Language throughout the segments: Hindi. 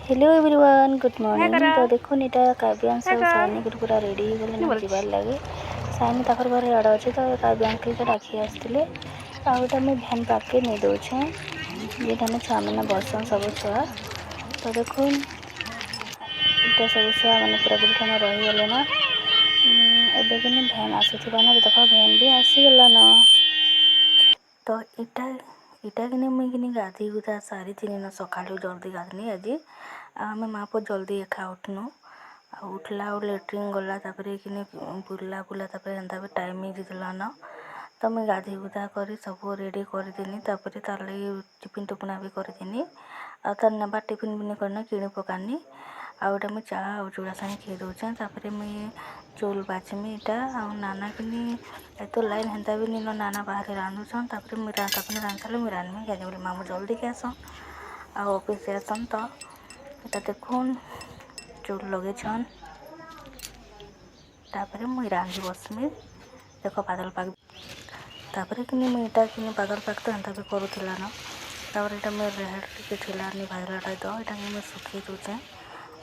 Hello everyone good morning. तो देखो इटा काव्यांश और साइनी पूरा रेडी हो गले जीवार लगे। साइनी ताकर घर आड़ अच्छे तो काव्यांश के डाकी आसते आउटा मुझे भैन पाके नहीं दौचे जेटा छुआ मैंने बसन सब छुआ। तो देखो इटा सब छुआ मैंने पूरा पूरी रहीगले ना एबे कि भैन आसुवा ना देख भैन भी आसीगला ना। तो इटा इटा कि मुझे कि गाधी गुधा सारी थी ना सका जल्दी गाधनी आज आम माँ पुआ जल्दी एका उठनु उठला और लेट्रिन गला कि बुला बुला एंता भी टाइम होता न। तो मुझे गाधी गुधा कर सब रेडी करदेनी तार लगे टिफिन टुपुना भी करदेनी आर ना टिफिन भी करना कि पकानी आउटा मुझे चा और चूड़ा सागे खी दौचे मुझे चूल बाचमी इटा नाना कि तो लाइन हेन्ता भी नीन नाना बाहर रांधुछन मुझे रांध सारे मुझे रांधमी क्या बोले मामू जल्दी के आसन आ ऑफिस से आसन। तो এটা দেখুন চুল লগেছন তারপরে মুই রাঁধি বসমি দেখ বাদল পাক তারপরে কিনি মুই এটা কিনি বাদল পাক তো এন্তা भी କରୁଥିଲା न। তারপরে এটা মুই রেড টিকে ঠিলানি ভাজলাটা তো এটা মুই শুকিয়ে দউছে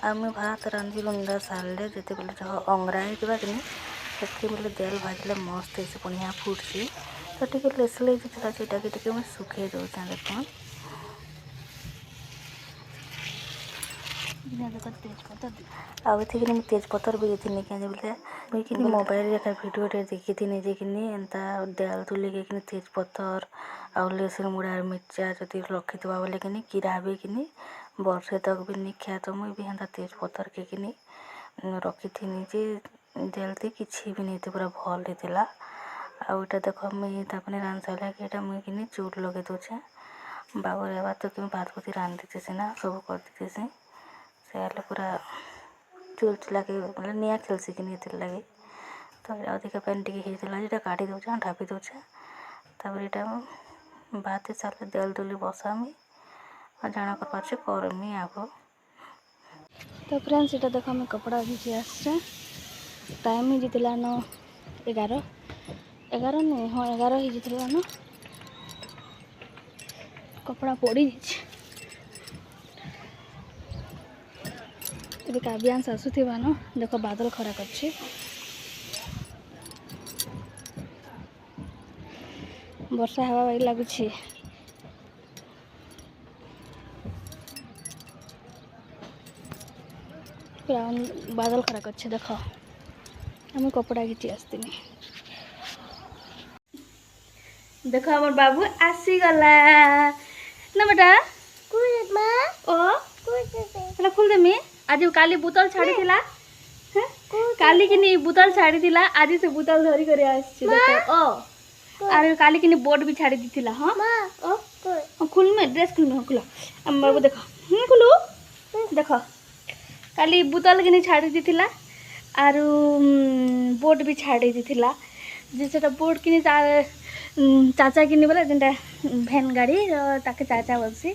আর মুই ভাত রাঁধি লুন্দা সারলে যেতে বলে যহ অংরা ହେଇଥିବା কিনি ସେତିକି ବେଲେ ତେଲ ଭାଜିଲେ ମସ୍ତ ହେଇଛି ବଢ଼ିଆ ଫୁଟଛି। ତ ଟିକେ ଲେସଲେ ହେଇଥିଲା ସେଇଟାକି ଟିକେ ମୁଇଁ ଶୁଖେଇ ଦଉଛେ ଦେଖୁନ୍ आउ थी तेजपतर भी देती क्या बोले मुझे कि मोबाइल एक वीडियो देखी थी जे कि एंता देल तुले कि तेजपतर आउ लहसुन मुड़ा मिर्चा जदि रखी बोले कि किरा भी कि वर्षे तक भी नहीं खाए। तो मुझे भी एंता तेजपतर के रखी थी जे देलती किसी भी नहीं थी पूरा भल होता। आउटा देख मुझे रांध सारा कि मुझे कि चूल लगे दौचे बाबू रेवा तो कि भात भूति रांध देती ना सब कर देती से पूरा चूल चुला के मतलब निआ खेलसी कि लगे। तो अधिक पानी टी होता काढ़ी दौचे ढापी दौचे यहाँ भात सारे देल दुली बसामी और जाना कर पाचे करमी आगो। तो फ्रेंड्स इटा देख मैं कपड़ा घिची आसचे टाइम ही जीतला न 11 नहीं हाँ 11 ही जीतला न कपड़ा पड़ी ये काव्यांश आसुवा न देख बादल खरा कर वर्षा हवा भाई लगुच पूरा बादल खरा कर देख आम कपड़ा घिची आसनी देख आम बाबू आसीगला ना बेटा ओ खोल देमी आज काली बोतल छाड़ी थिला काली कि बोतल छाड़ी थिला आज से बोतल धरी कर आछि देखो ओ आरे काली कि बोर्ड भी छाड़ी दिथिला हां ओ खुल में ड्रेस खुल में खुला हम बाबू देखो खुलू देखो काली बोतल कि छाड़ी दिथिला आरु बोर्ड भी छाड़ी दिथिला जे सेटा बोर्ड कि चाचा कि बोले जेनटा भैन गाड़ी ताके चाचा बसी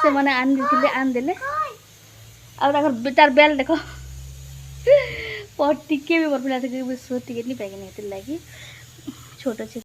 से मैंने आन देले और तार बेल देख टिके भी मोर पिला टिके नहीं पाइक लगी छोट अच्छे।